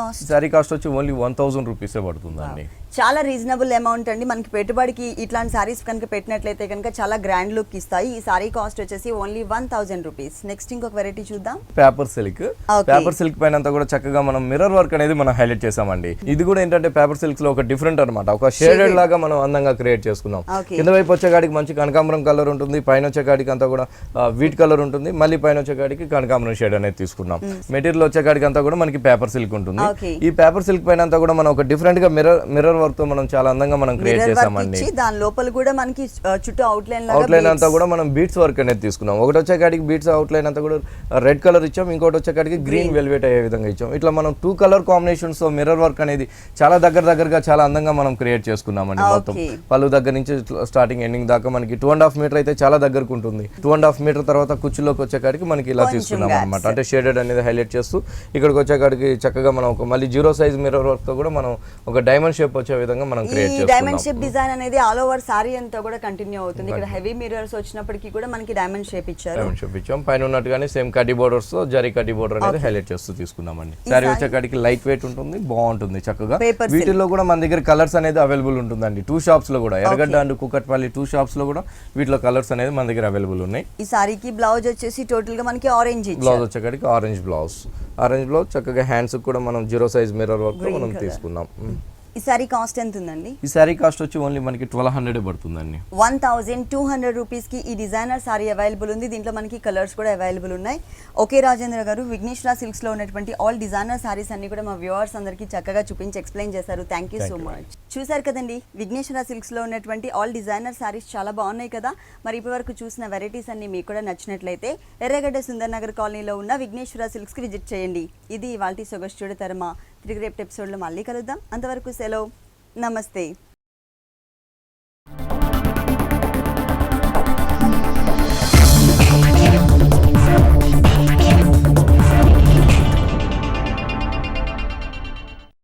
కాస్ట్ వచ్చి ఓన్లీ 1000 రూపీస్ పడుతుందండి. చాలా రీజనబుల్ అమౌంట్ అండి. మనకి పెట్టుబడికి ఇట్లాంటి సారీస్ కనుక పెట్టినట్లయితే కనుక చాలా గ్రాండ్ లుక్ ఇస్తాయి. ఈ సారీ కాస్ట్ వచ్చేసి ఓన్లీ 1000 రూపీస్. నెక్స్ట్ ఇంకొక వెరైటీ చూద్దాం. పేపర్ సిల్క్ పైన అంతా కూడా చక్కగా మనం మిర్రర్ వర్క్ అనేది మనం హైలైట్ చేసామండి. ఇది కూడా ఏంటంటే పేపర్ సిల్క్స్ లో ఒక డిఫరెంట్ అనమాట, ఒక షేడెడ్ లాగా మనం అందంగా క్రియేట్ చేసుకున్నాం. కింద వైపు వచ్చేకాడికి మంచి కనకాంబరం కలర్ ఉంటుంది, పైన వచ్చేకాడికి అంతా కూడా వీట్ కలర్ ఉంటుంది, మళ్ళీ పైన వచ్చేకాడికి కనకాంబరం షేడ్ అనేది తీసుకున్నాం. మెటీరియల్ వచ్చేకాడికి అంతా కూడా మనకి పేపర్ సిల్క్ ఉంటుంది. ఈ పేపర్ సిల్క్ పైన అంతా కూడా మనం ఒక డిఫరెంట్ గా మిర్రర్ వర్క్ తో మనం చాలా అందంగా మనం క్రియేట్ చేసామండి. దాని లోపల కూడా మనకి చుట్టూ అవుట్లైన్ అంతా కూడా మనం బీట్స్ వర్క్ అనేది తీసుకున్నాం. ఒకటి వచ్చేకాడికి బీట్స్ అవుట్లైన్ అంతా కూడా రెడ్ కలర్ ఇచ్చాం, ఇంకోటి వచ్చేకాడికి గ్రీన్ వెల్వెట్ అయ్యే విధంగా ఇచ్చాం. ఇట్లా మనం 2 కలర్ కాంబినేషన్స్ తో మిర్రర్ వర్క్ అనేది చాలా దగ్గరగా చాలా అందంగా మనం క్రియేట్ చేసుకున్నామండి. మొత్తం పళ్ళు దగ్గర నుంచి స్టార్టింగ్ ఎండింగ్ దాకా మనకి 2.5 మీటర్ అయితే చాలా దగ్గరకు ఉంటుంది. 2.5 మీటర్ తర్వాత కుచ్చులోకి వచ్చేకాడికి మనకి ఇలా తీసుకున్నాం అనమాట. అంటే షేడెడ్ అనేది హైలైట్ చేస్తూ ఇక్కడికి వచ్చేకాడికి చక్కగా మనం ఒక మళ్ళీ 0 సైజ్ మిర్రర్ వర్క్ తో కూడా మనం ఒక డైమండ్ షేప్ వచ్చే విధంగా మనం క్రియేట్ చేస్తున్నాం. డైమండ్ షేప్ డిజైన్ అనేది ఆల్ ఓవర్ సారీ అంతా కూడా కంటిన్యూ అవుతుంది. ఇక్కడ హెవీ మిర్రర్స్ వచ్చినప్పటికీ కూడా మనకి డైమండ్ షేప్ ఇచ్చాం. పైన ఉన్నట్టుగానే సేమ్ కడ్డీ బోర్డర్స్ తో జరీ కడ్డీ బోర్డర్ అనేది హైలైట్ చేస్తూ తీసుకున్నామండి. సారీ వచ్చేకాడికి లైట్ వెయిట్ ఉంటుంది, బాగుంటుంది చక్కగా. వీటిల్లో కూడా మన దగ్గర కలర్స్ అనేది అవైలబుల్ ఉంటుందండి. 2 షాప్స్ లో కూడా, ఎర్రగడ్డ అండ్ కుకట్పల్లి 2 షాప్స్ లో కూడా వీటిలో కలర్స్ అనేది మన దగ్గర అవైలబుల్ ఉన్నాయి. ఈ సారీకి బ్లౌజ్ వచ్చేసి టోటల్ గా మనకి ఆరెంజ్ బ్లౌజ్ వచ్చేకాడికి ఆరెంజ్ బ్లౌజ్ చక్కగా హ్యాండ్స్ కూడా మనం 0 సైజ్ మిర్రర్ వర్క్ మనం తీసుకున్నాం. ఈ సారీ కాస్ట్ ఎంత ఉందండి? ఈ సారీ కాస్ట్ వచ్చి ఓన్లీ మనకి 1200 పడుతుందండి. 1200 రూపీస్ కి ఈ డిజైనర్ సారీ అవైలబుల్ ఉంది. దీంట్లో మనకి కలర్స్ కూడా అవైలబుల్ ఉన్నాయి. ఓకే రాజేంద్ర గారు, విఘ్నేశ్వర సిల్క్స్ లో ఉన్నటువంటి ఆల్ డిజైనర్ సారీస్ అన్ని కూడా మా వ్యూవర్స్ అందరికి చక్కగా చూపించి ఎక్స్ప్లెయిన్ చేశారు. Thank you so much. చూసారు కదండి, విఘ్నేశ్వర సిల్క్స్ లో ఉన్నటువంటి ఆల్ డిజైనర్ సారీస్ చాలా బాగున్నాయి కదా. మరి ఇప్పటి వరకు చూసిన వెరైటీస్ అన్ని మీకు కూడా నచ్చినట్లయితే ఎర్రగడ్డ సుందర్ నగర్ కాలనీలో ఉన్న విఘ్నేశ్వర సిల్క్స్ కి విజిట్ చేయండి. ఇది ఇవాల్టి సొగస్టుడి తరమ. తిరిగి రేపు ఎపిసోడ్లో మళ్ళీ కలుద్దాం. అంతవరకు సెలవు, నమస్తే.